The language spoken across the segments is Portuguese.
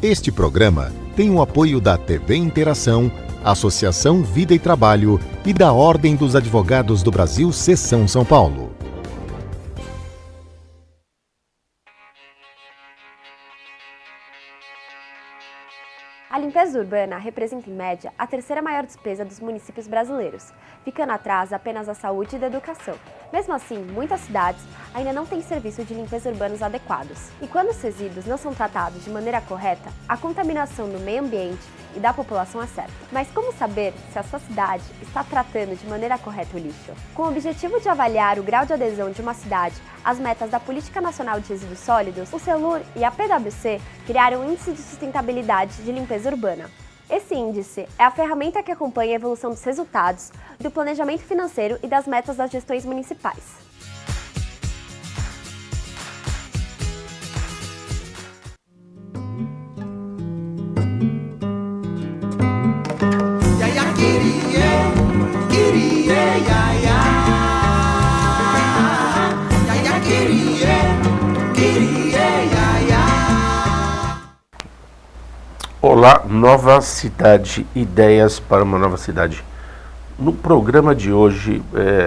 Este programa tem o apoio da TV Interação, Associação Vida e Trabalho e da Ordem dos Advogados do Brasil, Seção São Paulo. A limpeza urbana representa, em média, a terceira maior despesa dos municípios brasileiros, ficando atrás apenas da saúde e da educação. Mesmo assim, muitas cidades ainda não têm serviço de limpeza urbanos adequados. E quando os resíduos não são tratados de maneira correta, a contaminação do meio ambiente e da população é certa. Mas como saber se a sua cidade está tratando de maneira correta o lixo? Com o objetivo de avaliar o grau de adesão de uma cidade às metas da Política Nacional de Resíduos Sólidos, o CELUR e a PwC criaram o Índice de Sustentabilidade de Limpeza Urbana. Esse índice é a ferramenta que acompanha a evolução dos resultados, do planejamento financeiro e das metas das gestões municipais. Olá, nova cidade, ideias para uma nova cidade. No programa de hoje,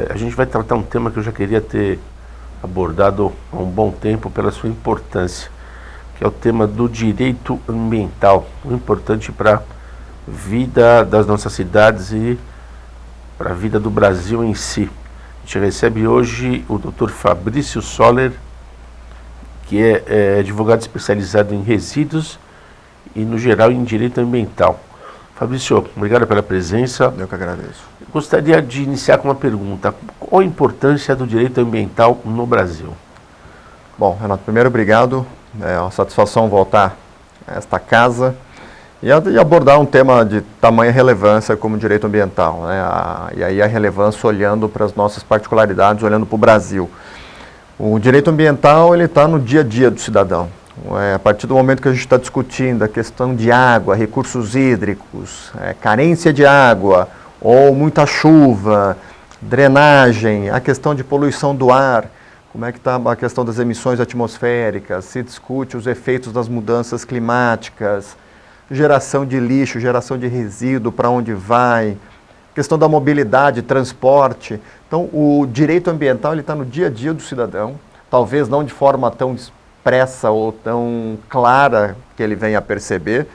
a gente vai tratar um tema que eu já queria ter abordado há um bom tempo pela sua importância, que é o tema do direito ambiental, importante para a vida das nossas cidades e para a vida do Brasil em si. A gente recebe hoje o Dr. Fabrício Soller, que é advogado especializado em resíduos e, no geral, em direito ambiental. Fabrício, obrigado pela presença. Eu que agradeço. Gostaria de iniciar com uma pergunta. Qual a importância do direito ambiental no Brasil? Bom, Renato, primeiro, obrigado. É uma satisfação voltar a esta casa e abordar um tema de tamanha relevância como o direito ambiental, né? E aí a relevância olhando para as nossas particularidades, olhando para o Brasil. O direito ambiental ele está no dia a dia do cidadão. A partir do momento que a gente está discutindo a questão de água, recursos hídricos, carência de água ou muita chuva, drenagem, a questão de poluição do ar, como é que está a questão das emissões atmosféricas, se discute os efeitos das mudanças climáticas, geração de lixo, geração de resíduo, para onde vai, questão da mobilidade, transporte. Então, o direito ambiental está no dia a dia do cidadão, talvez não de forma tão expressa ou tão clara que ele venha a perceber,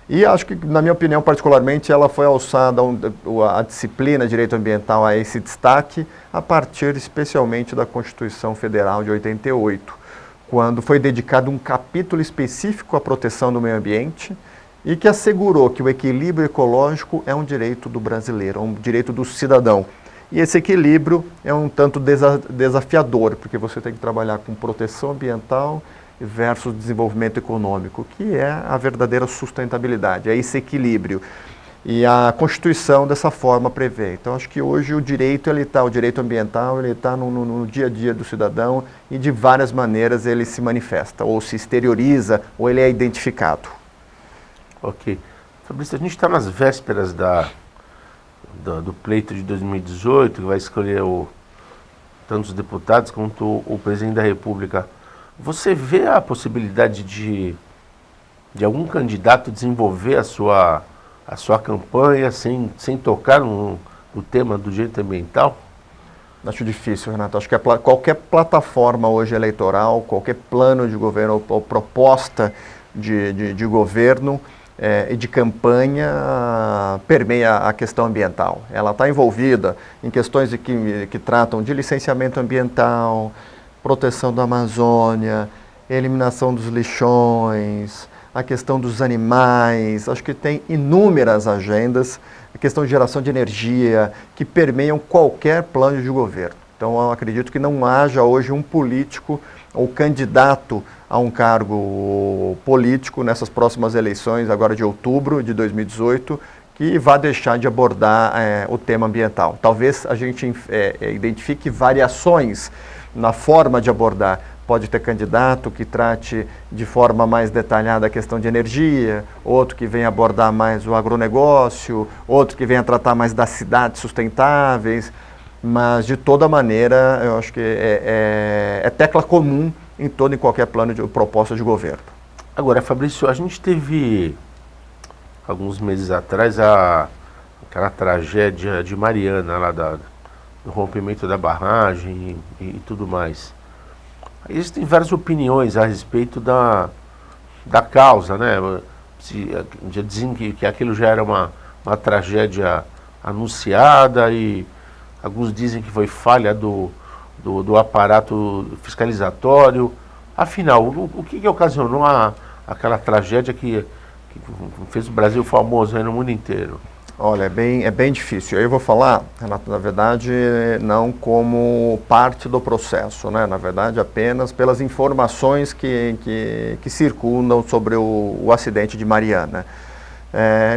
e acho que, na minha opinião, particularmente, ela foi alçada, a disciplina de direito ambiental a esse destaque, a partir especialmente da Constituição Federal de 88, quando foi dedicado um capítulo específico à proteção do meio ambiente e que assegurou que o equilíbrio ecológico é um direito do brasileiro, é um direito do cidadão. E esse equilíbrio é um tanto desafiador, porque você tem que trabalhar com proteção ambiental versus desenvolvimento econômico, que é a verdadeira sustentabilidade, é esse equilíbrio. E a Constituição dessa forma prevê. Então acho que hoje o direito ambiental ele está no dia a dia do cidadão e de várias maneiras ele se manifesta, ou se exterioriza, ou ele é identificado. Ok. Fabrício, a gente está nas vésperas do pleito de 2018, que vai escolher tanto os deputados quanto o presidente da República. Você vê a possibilidade de algum candidato desenvolver a sua campanha sem tocar no tema do direito ambiental? Acho difícil, Renato. Acho que qualquer plataforma hoje eleitoral, qualquer plano de governo ou proposta de governo e de campanha permeia a questão ambiental. Ela está envolvida em questões que tratam de licenciamento ambiental, proteção da Amazônia, eliminação dos lixões, a questão dos animais. Acho que tem inúmeras agendas, a questão de geração de energia, que permeiam qualquer plano de governo. Então, eu acredito que não haja hoje um político ou candidato a um cargo político nessas próximas eleições, agora de outubro de 2018, que vá deixar de abordar o tema ambiental. Talvez a gente identifique variações na forma de abordar. Pode ter candidato que trate de forma mais detalhada a questão de energia, outro que venha abordar mais o agronegócio, outro que venha tratar mais das cidades sustentáveis, mas de toda maneira eu acho que é tecla comum em todo e qualquer plano de proposta de governo. Agora, Fabrício, a gente teve, alguns meses atrás, aquela tragédia de Mariana, lá do rompimento da barragem e tudo mais. Existem várias opiniões a respeito da causa, né? Já dizem que aquilo já era uma tragédia anunciada e alguns dizem que foi falha do aparato fiscalizatório. Afinal, o que ocasionou aquela tragédia que fez o Brasil famoso aí no mundo inteiro? Olha, é bem difícil. Eu vou falar, Renato, na verdade, não como parte do processo, né? Na verdade, apenas pelas informações que circundam sobre o acidente de Mariana.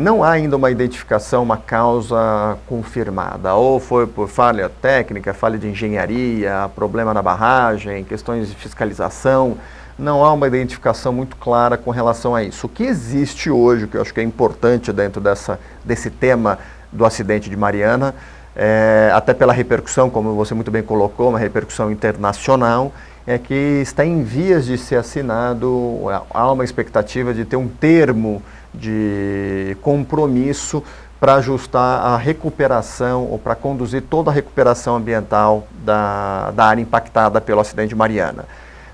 Não há ainda uma identificação, uma causa confirmada. Ou foi por falha técnica, falha de engenharia, problema na barragem, questões de fiscalização. Não há uma identificação muito clara com relação a isso. O que existe hoje, que eu acho que é importante dentro desse tema do acidente de Mariana, até pela repercussão, como você muito bem colocou, uma repercussão internacional, é que está em vias de ser assinado, há uma expectativa de ter um termo de compromisso para ajustar a recuperação ou para conduzir toda a recuperação ambiental da área impactada pelo acidente de Mariana.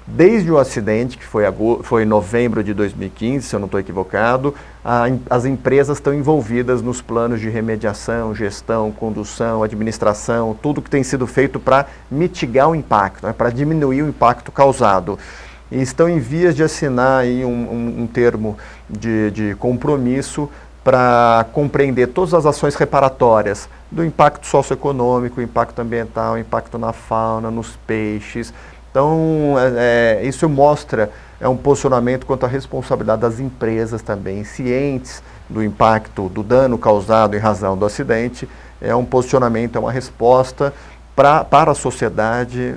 Desde o acidente, que foi em novembro de 2015, se eu não estou equivocado, as empresas estão envolvidas nos planos de remediação, gestão, condução, administração, tudo que tem sido feito para mitigar o impacto, né, para diminuir o impacto causado. E estão em vias de assinar aí um termo de compromisso para compreender todas as ações reparatórias do impacto socioeconômico, impacto ambiental, impacto na fauna, nos peixes. Então, isso mostra um posicionamento quanto à responsabilidade das empresas também, cientes do impacto, do dano causado em razão do acidente. É um posicionamento, é uma resposta para a sociedade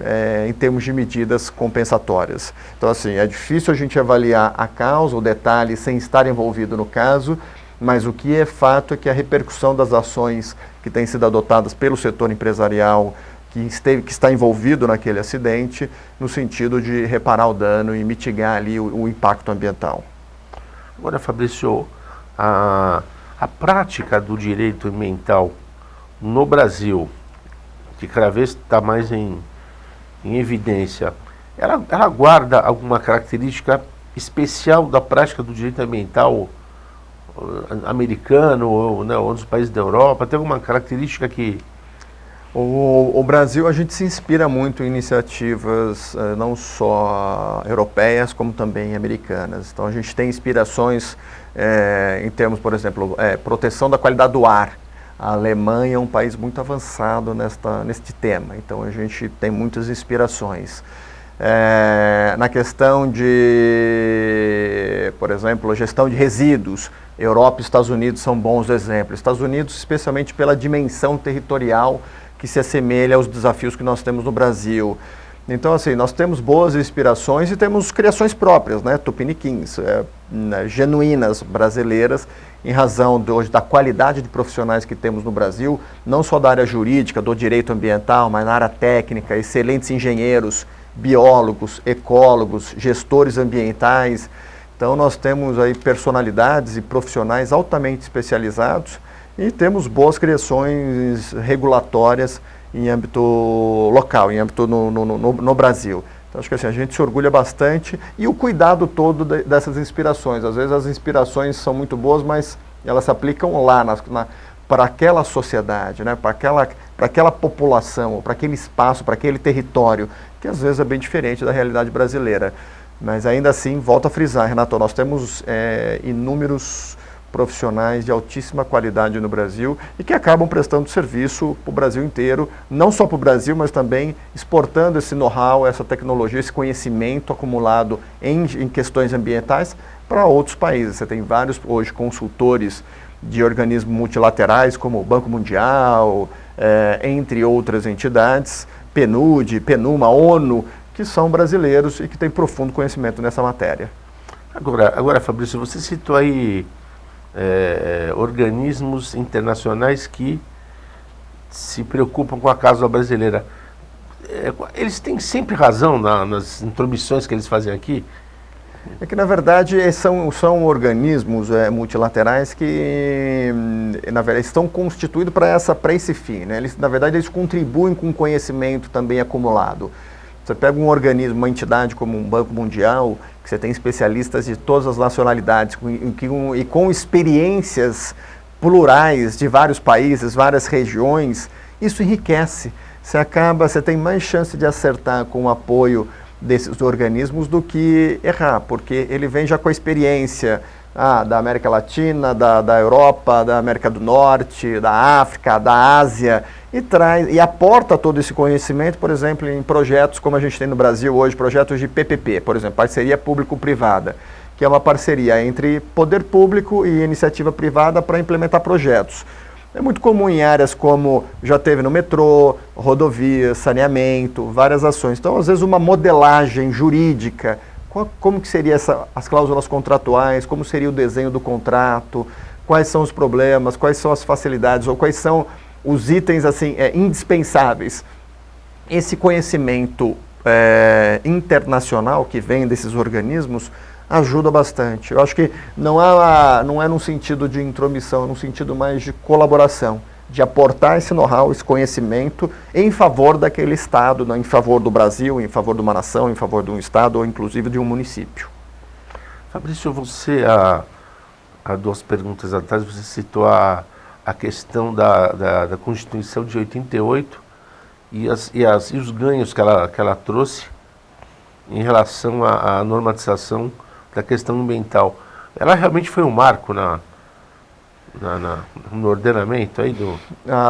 em termos de medidas compensatórias. Então, assim, é difícil a gente avaliar a causa, o detalhe, sem estar envolvido no caso, mas o que é fato é que a repercussão das ações que têm sido adotadas pelo setor empresarial, que está envolvido naquele acidente, no sentido de reparar o dano e mitigar ali o impacto ambiental. Agora, Fabrício, a prática do direito ambiental no Brasil, que cada vez está mais em evidência, ela guarda alguma característica especial da prática do direito ambiental americano ou dos países da Europa? Tem alguma característica que... O Brasil, a gente se inspira muito em iniciativas não só europeias, como também americanas. Então, a gente tem inspirações em termos, por exemplo, proteção da qualidade do ar. A Alemanha é um país muito avançado neste tema, então a gente tem muitas inspirações. Na questão de, por exemplo, gestão de resíduos, Europa e Estados Unidos são bons exemplos. Estados Unidos, especialmente pela dimensão territorial, que se assemelha aos desafios que nós temos no Brasil. Então, assim, nós temos boas inspirações e temos criações próprias, né, tupiniquins, genuínas brasileiras, em razão hoje da qualidade de profissionais que temos no Brasil, não só da área jurídica, do direito ambiental, mas na área técnica, excelentes engenheiros, biólogos, ecólogos, gestores ambientais. Então, nós temos aí personalidades e profissionais altamente especializados, e temos boas criações regulatórias em âmbito local, em âmbito no Brasil. Então, acho que assim, a gente se orgulha bastante e o cuidado todo dessas inspirações. Às vezes as inspirações são muito boas, mas elas se aplicam lá, para aquela sociedade, né? Para aquela população, para aquele espaço, para aquele território, que às vezes é bem diferente da realidade brasileira. Mas ainda assim, volto a frisar, Renato, nós temos inúmeros profissionais de altíssima qualidade no Brasil e que acabam prestando serviço para o Brasil inteiro, não só para o Brasil, mas também exportando esse know-how, essa tecnologia, esse conhecimento acumulado em questões ambientais para outros países. Você tem vários hoje consultores de organismos multilaterais, como o Banco Mundial, entre outras entidades, PNUD, PNUMA, ONU, que são brasileiros e que têm profundo conhecimento nessa matéria. Agora, Fabrício, você citou aí organismos internacionais que se preocupam com a causa brasileira. Eles têm sempre razão nas intromissões que eles fazem aqui? É que, na verdade, são organismos multilaterais que, na verdade, estão constituídos para esse fim, né? Eles, na verdade, eles contribuem com conhecimento também acumulado. Você pega um organismo, uma entidade como um Banco Mundial, que você tem especialistas de todas as nacionalidades e com experiências plurais de vários países, várias regiões, isso enriquece. Você tem mais chance de acertar com o apoio desses organismos do que errar, porque ele vem já com a experiência da América Latina, da Europa, da América do Norte, da África, da Ásia, e aporta todo esse conhecimento, por exemplo, em projetos como a gente tem no Brasil hoje, projetos de PPP, por exemplo, parceria público-privada, que é uma parceria entre poder público e iniciativa privada para implementar projetos. É muito comum em áreas como já teve no metrô, rodovias, saneamento, várias ações. Então, às vezes, uma modelagem jurídica, como que seria as cláusulas contratuais, como seria o desenho do contrato, quais são os problemas, quais são as facilidades, ou quais são os itens assim, indispensáveis. Esse conhecimento internacional que vem desses organismos ajuda bastante. Eu acho que não é num sentido de intromissão, é num sentido mais de colaboração, de aportar esse know-how, esse conhecimento em favor daquele Estado, em favor do Brasil, em favor de uma nação, em favor de um Estado ou inclusive de um município. Fabrício, você, há 2 perguntas atrás, você citou a questão da Constituição de 88 e os ganhos que ela trouxe em relação à normatização da questão ambiental. Ela realmente foi um marco no ordenamento aí do...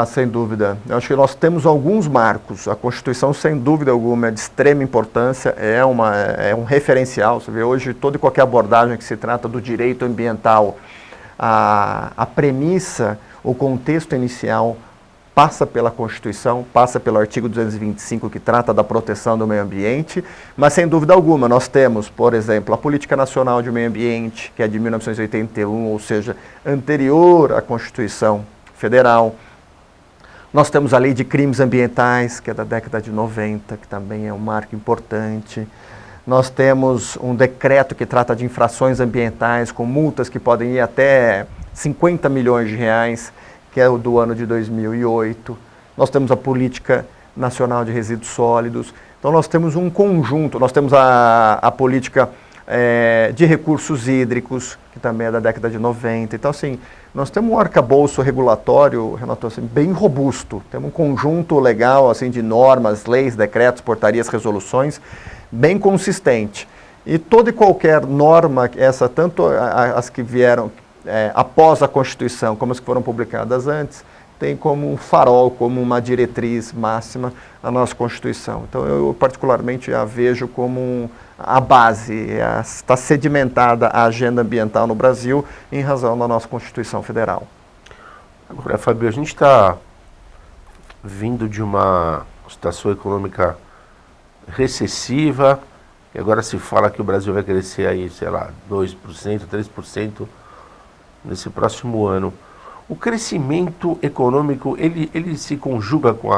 Sem dúvida. Eu acho que nós temos alguns marcos. A Constituição, sem dúvida alguma, é de extrema importância, é um referencial. Você vê hoje toda e qualquer abordagem que se trata do direito ambiental, a premissa, o contexto inicial passa pela Constituição, passa pelo artigo 225, que trata da proteção do meio ambiente, mas sem dúvida alguma nós temos, por exemplo, a Política Nacional de Meio Ambiente, que é de 1981, ou seja, anterior à Constituição Federal. Nós temos a Lei de Crimes Ambientais, que é da década de 90, que também é um marco importante. Nós temos um decreto que trata de infrações ambientais, com multas que podem ir até 50 milhões de reais, que é o do ano de 2008. Nós temos a Política Nacional de Resíduos Sólidos. Então nós temos um conjunto, nós temos a política de recursos hídricos, que também é da década de 90. Então, assim, nós temos um arcabouço regulatório, Renato, assim, bem robusto. Temos um conjunto legal assim, de normas, leis, decretos, portarias, resoluções, bem consistente. E toda e qualquer norma, tanto as que vieram após a Constituição, como as que foram publicadas antes, tem como um farol, como uma diretriz máxima a nossa Constituição. Então, eu particularmente a vejo como a base, está sedimentada a agenda ambiental no Brasil em razão da nossa Constituição Federal. Agora, Fábio, a gente está vindo de uma situação econômica recessiva, e agora se fala que o Brasil vai crescer aí, sei lá, 2%, 3%, nesse próximo ano. O crescimento econômico, ele se conjuga com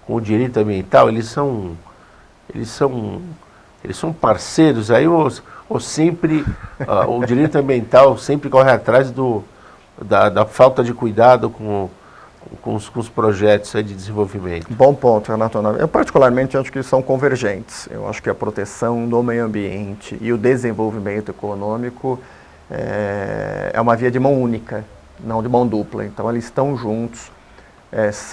o direito ambiental? Eles são parceiros aí, ou sempre o direito ambiental sempre corre atrás da falta de cuidado com os projetos aí de desenvolvimento? Bom ponto, Renato. Eu particularmente acho que são convergentes. Eu acho que a proteção do meio ambiente e o desenvolvimento econômico é uma via de mão única, não de mão dupla. Então, eles estão juntos,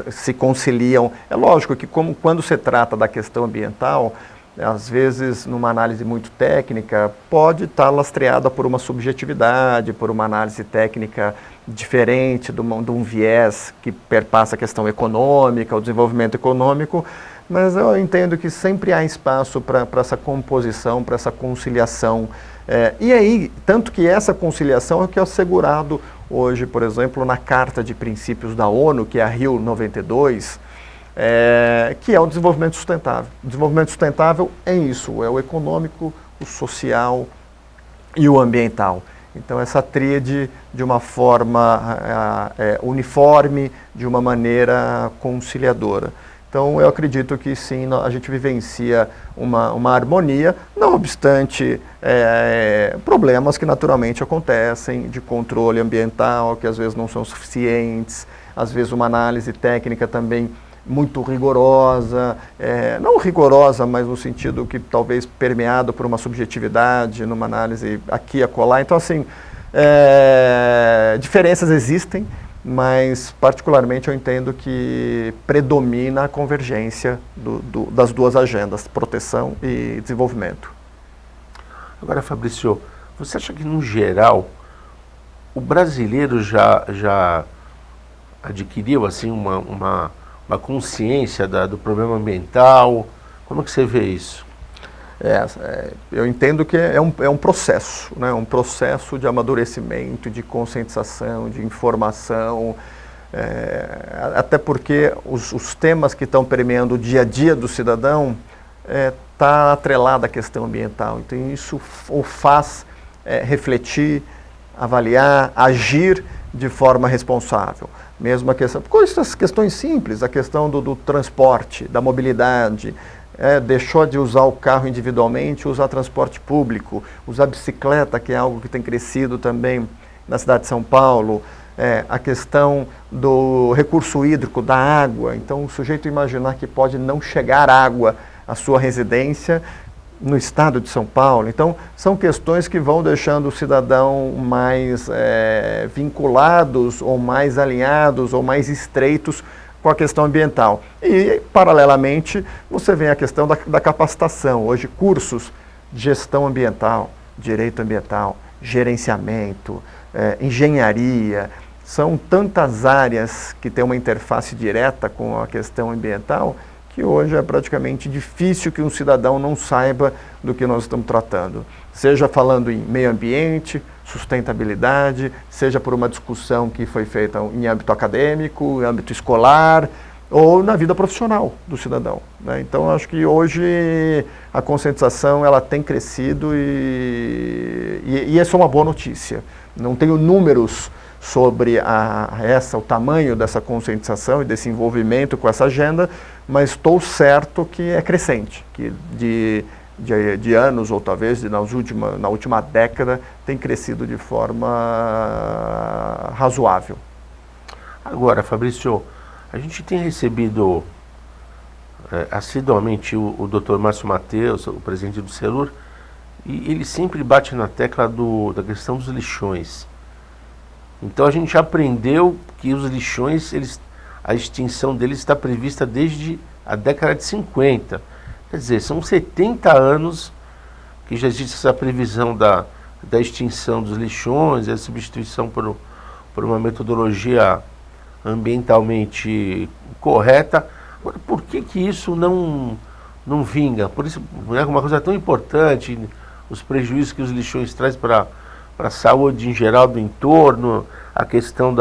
se conciliam. É lógico que quando se trata da questão ambiental, às vezes, numa análise muito técnica, pode estar lastreada por uma subjetividade, por uma análise técnica diferente, de um viés que perpassa a questão econômica, o desenvolvimento econômico, mas eu entendo que sempre há espaço para essa composição, para essa conciliação. E aí, tanto que essa conciliação é que é assegurado hoje, por exemplo, na Carta de Princípios da ONU, que é a Rio 92, que é o desenvolvimento sustentável. O desenvolvimento sustentável é isso, é o econômico, o social e o ambiental. Então, essa tríade de uma forma uniforme, de uma maneira conciliadora. Então, eu acredito que sim, a gente vivencia uma harmonia, não obstante problemas que naturalmente acontecem de controle ambiental, que às vezes não são suficientes, às vezes uma análise técnica também muito rigorosa, não rigorosa, mas no sentido que talvez permeado por uma subjetividade, numa análise aqui e acolá. Então, assim, diferenças existem, mas particularmente eu entendo que predomina a convergência das duas agendas, proteção e desenvolvimento. Agora, Fabrício, você acha que, no geral, o brasileiro já adquiriu assim, uma consciência do problema ambiental? Como é que você vê isso? Eu entendo que é um processo, né? Um processo de amadurecimento, de conscientização, de informação, até porque os temas que estão permeando o dia a dia do cidadão está atrelado à questão ambiental. Então isso o faz refletir, avaliar, agir de forma responsável. Mesmo a questão, questões simples, a questão do transporte, da mobilidade, deixou de usar o carro individualmente, usar transporte público, usar bicicleta, que é algo que tem crescido também na cidade de São Paulo, a questão do recurso hídrico, da água. Então, o sujeito imaginar que pode não chegar água à sua residência no estado de São Paulo. Então, são questões que vão deixando o cidadão mais vinculados, ou mais alinhados, ou mais estreitos com a questão ambiental. E, paralelamente, você vem a questão da capacitação. Hoje, cursos de gestão ambiental, direito ambiental, gerenciamento, engenharia, são tantas áreas que têm uma interface direta com a questão ambiental, que hoje é praticamente difícil que um cidadão não saiba do que nós estamos tratando. Seja falando em meio ambiente, sustentabilidade, seja por uma discussão que foi feita em âmbito acadêmico, em âmbito escolar, ou na vida profissional do cidadão, né? Então, acho que hoje a conscientização ela tem crescido e essa é uma boa notícia. Não tenho números sobre o tamanho dessa conscientização e desse envolvimento com essa agenda, mas estou certo que é crescente, que de anos, ou talvez na última década, tem crescido de forma razoável. Agora, Fabrício, a gente tem recebido assiduamente o Dr. Márcio Mateus, o presidente do Celur, e ele sempre bate na tecla da questão dos lixões. Então a gente aprendeu que os lixões, a extinção deles está prevista desde a década de 50. Quer dizer, são 70 anos que já existe essa previsão da extinção dos lixões, a substituição por uma metodologia ambientalmente correta. Agora, por que isso não vinga? Por isso, é uma coisa tão importante, os prejuízos que os lixões trazem para a saúde em geral do entorno, a questão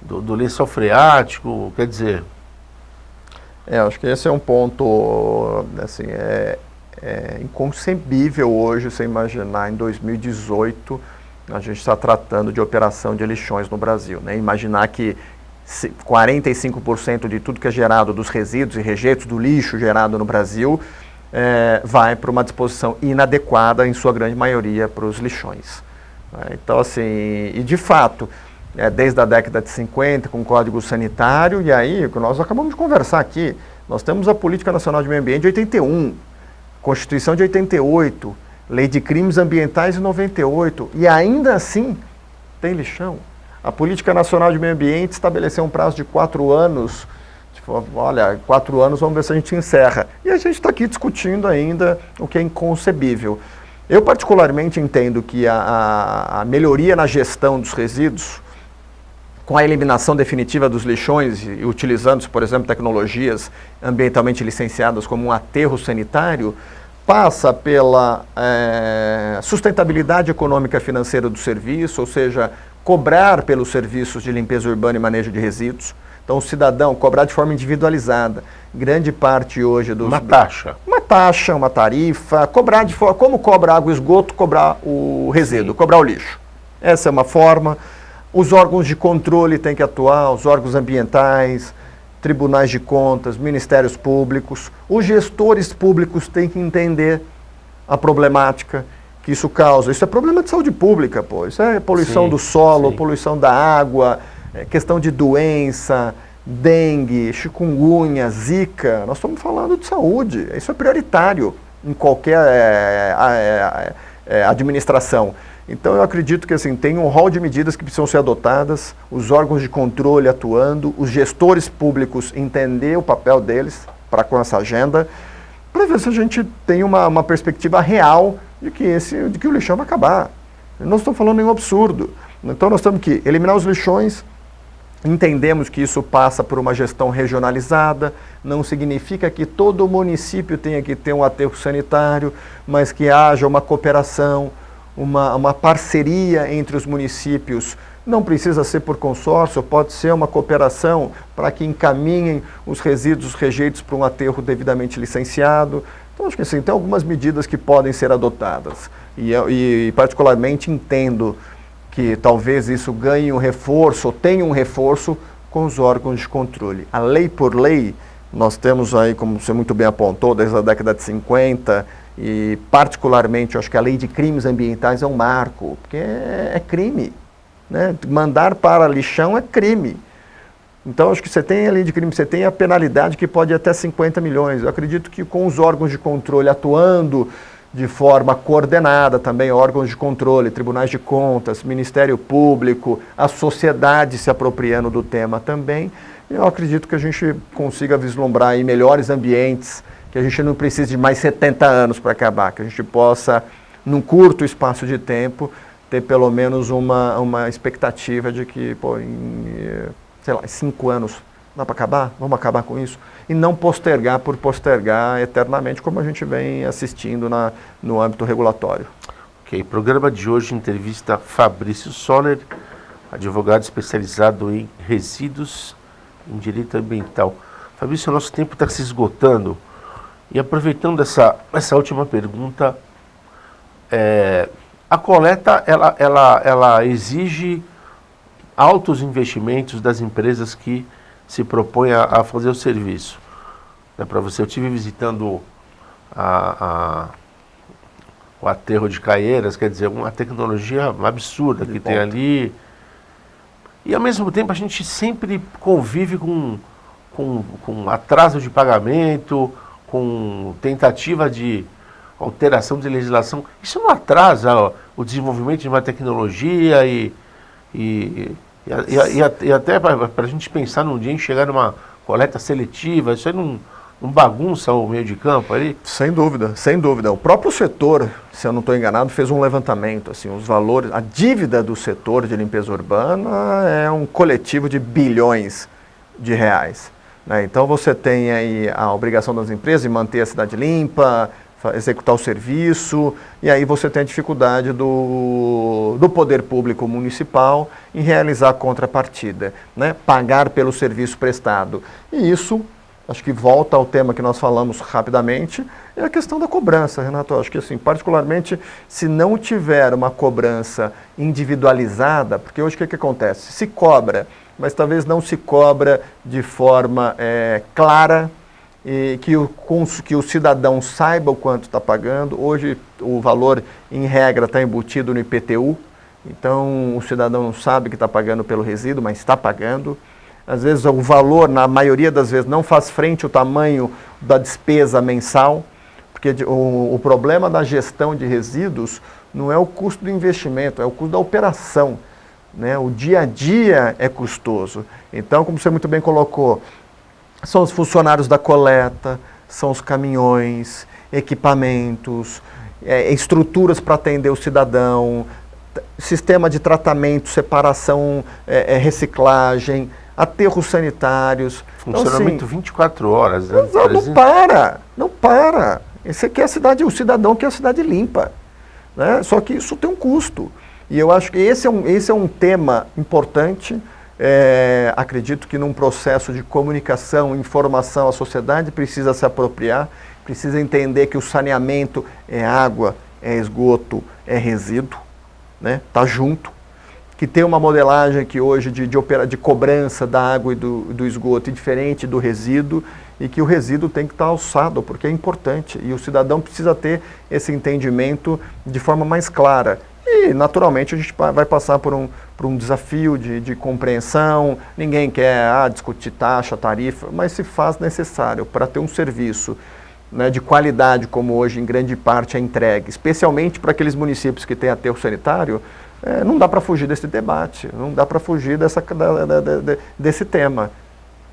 do lençol freático, quer dizer... acho que esse é um ponto, assim, inconcebível hoje você imaginar em 2018 a gente está tratando de operação de lixões no Brasil, né? Imaginar que 45% de tudo que é gerado dos resíduos e rejeitos do lixo gerado no Brasil vai para uma disposição inadequada, em sua grande maioria, para os lixões. Então, assim, e de fato, desde a década de 50, com o Código Sanitário, e aí, nós acabamos de conversar aqui, nós temos a Política Nacional de Meio Ambiente de 81, Constituição de 88, Lei de Crimes Ambientais de 98, e ainda assim tem lixão. A Política Nacional de Meio Ambiente estabeleceu um prazo de 4 anos, olha, 4 anos, vamos ver se a gente encerra. E a gente está aqui discutindo ainda o que é inconcebível. Eu particularmente entendo que a melhoria na gestão dos resíduos, com a eliminação definitiva dos lixões e utilizando-se, por exemplo, tecnologias ambientalmente licenciadas como um aterro sanitário, passa pela sustentabilidade econômica e financeira do serviço, ou seja, cobrar pelos serviços de limpeza urbana e manejo de resíduos. Então, o cidadão cobrar de forma individualizada. Grande parte hoje dos... Uma taxa. Uma taxa, uma tarifa. Cobrar de forma... Como cobra água e esgoto, cobrar o resíduo, sim, cobrar o lixo. Essa é uma forma. Os órgãos de controle têm que atuar, os órgãos ambientais tribunais de contas, ministérios públicos. Os gestores públicos têm que entender a problemática que isso causa. Isso é problema de saúde pública, pô. Isso é poluição do solo, poluição da água, questão de doença, dengue, chikungunya, zika. Nós estamos falando de saúde. Isso é prioritário em qualquer administração. Então eu acredito que assim, tem um rol de medidas que precisam ser adotadas, os órgãos de controle atuando, os gestores públicos entender o papel deles com essa agenda, para ver se a gente tem uma perspectiva real de que o lixão vai acabar. Não estou falando nenhum absurdo. Então nós temos que eliminar os lixões. Entendemos que isso passa por uma gestão regionalizada, não significa que todo município tenha que ter um aterro sanitário, mas que haja uma cooperação, uma parceria entre os municípios. Não precisa ser por consórcio, pode ser uma cooperação para que encaminhem os resíduos, os rejeitos para um aterro devidamente licenciado. Então, acho que assim, tem algumas medidas que podem ser adotadas. E particularmente entendo que talvez isso ganhe um reforço, ou tenha um reforço com os órgãos de controle. A lei por lei, nós temos aí, como você muito bem apontou, desde a década de 50, e particularmente, eu acho que a lei de crimes ambientais é um marco, porque é crime, né? Mandar para lixão é crime. Então, acho que você tem a lei de crime, você tem a penalidade que pode ir até 50 milhões. Eu acredito que com os órgãos de controle atuando de forma coordenada também, órgãos de controle, tribunais de contas, Ministério Público, a sociedade se apropriando do tema também, eu acredito que a gente consiga vislumbrar aí melhores ambientes, que a gente não precise de mais 70 anos para acabar, que a gente possa, num curto espaço de tempo, ter pelo menos uma expectativa de que, pô, sei lá, em 5 anos dá para acabar? Vamos acabar com isso? E não postergar por postergar eternamente, como a gente vem assistindo no âmbito regulatório. Ok, programa de hoje, entrevista Fabrício Soller, advogado especializado em resíduos em direito ambiental. Fabrício, o nosso tempo está se esgotando. E aproveitando essa última pergunta, a coleta ela exige altos investimentos das empresas que se propõem a fazer o serviço. Para você, eu estive visitando o aterro de Caieiras, quer dizer, uma tecnologia absurda que tem ali. E ao mesmo tempo a gente sempre convive com atraso de pagamento, com tentativa de alteração de legislação. Isso não atrasa o desenvolvimento de uma tecnologia e até para a gente pensar num dia em chegar numa coleta seletiva, isso aí não bagunça o meio de campo ali? Sem dúvida, sem dúvida. O próprio setor, se eu não estou enganado, fez um levantamento, assim, os valores, a dívida do setor de limpeza urbana é um coletivo de bilhões de reais. Né? Então você tem aí a obrigação das empresas de manter a cidade limpa, executar o serviço, e aí você tem a dificuldade do poder público municipal em realizar a contrapartida, né? Pagar pelo serviço prestado. E isso, acho que volta ao tema que nós falamos rapidamente, é a questão da cobrança, Renato. Acho que assim, particularmente, se não tiver uma cobrança individualizada, porque hoje o que acontece? Se cobra, mas talvez não se cobra de forma clara, e que o cidadão saiba o quanto está pagando. Hoje o valor, em regra, está embutido no IPTU, então o cidadão não sabe que está pagando pelo resíduo, mas está pagando. Às vezes o valor, na maioria das vezes, não faz frente ao tamanho da despesa mensal, porque o problema da gestão de resíduos não é o custo do investimento, é o custo da operação, né? O dia a dia é custoso. Então, como você muito bem colocou, são os funcionários da coleta, são os caminhões, equipamentos, estruturas para atender o cidadão, sistema de tratamento, separação, reciclagem, aterros sanitários. Funcionamento então, assim, 24 horas. Né? Não para. Esse aqui é a cidade, o cidadão quer a cidade limpa. Né? Só que isso tem um custo. E eu acho que esse é um tema importante. Acredito que num processo de comunicação, informação, a sociedade precisa se apropriar, precisa entender que o saneamento é água, é esgoto, é resíduo, né? Tá junto. que tem uma modelagem que hoje de cobrança da água e do esgoto diferente do resíduo, e que o resíduo tem que estar alçado, porque é importante, e o cidadão precisa ter esse entendimento de forma mais clara. E, naturalmente, a gente vai passar por um desafio de compreensão. Ninguém quer discutir taxa, tarifa, mas se faz necessário para ter um serviço, né, de qualidade, como hoje em grande parte é entregue, especialmente para aqueles municípios que têm aterro sanitário. Não dá para fugir desse debate, não dá para fugir desse tema.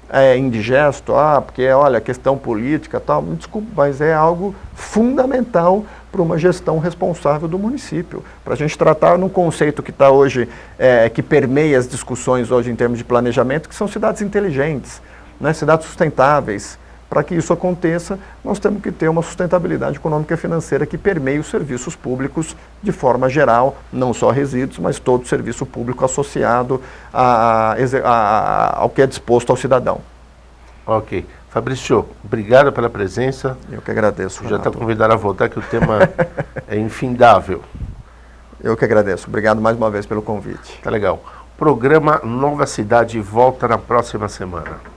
É indigesto, porque olha, questão política, tal, desculpa, mas é algo fundamental para uma gestão responsável do município. Para a gente tratar num conceito que está hoje, que permeia as discussões hoje em termos de planejamento, que são cidades inteligentes, né, cidades sustentáveis. Para que isso aconteça, nós temos que ter uma sustentabilidade econômica e financeira que permeie os serviços públicos de forma geral, não só resíduos, mas todo serviço público associado ao que é disposto ao cidadão. Ok. Fabrício, obrigado pela presença. Eu que agradeço, já está convidado a voltar, que o tema é infindável. Eu que agradeço. Obrigado mais uma vez pelo convite. Tá legal. O programa Nova Cidade volta na próxima semana.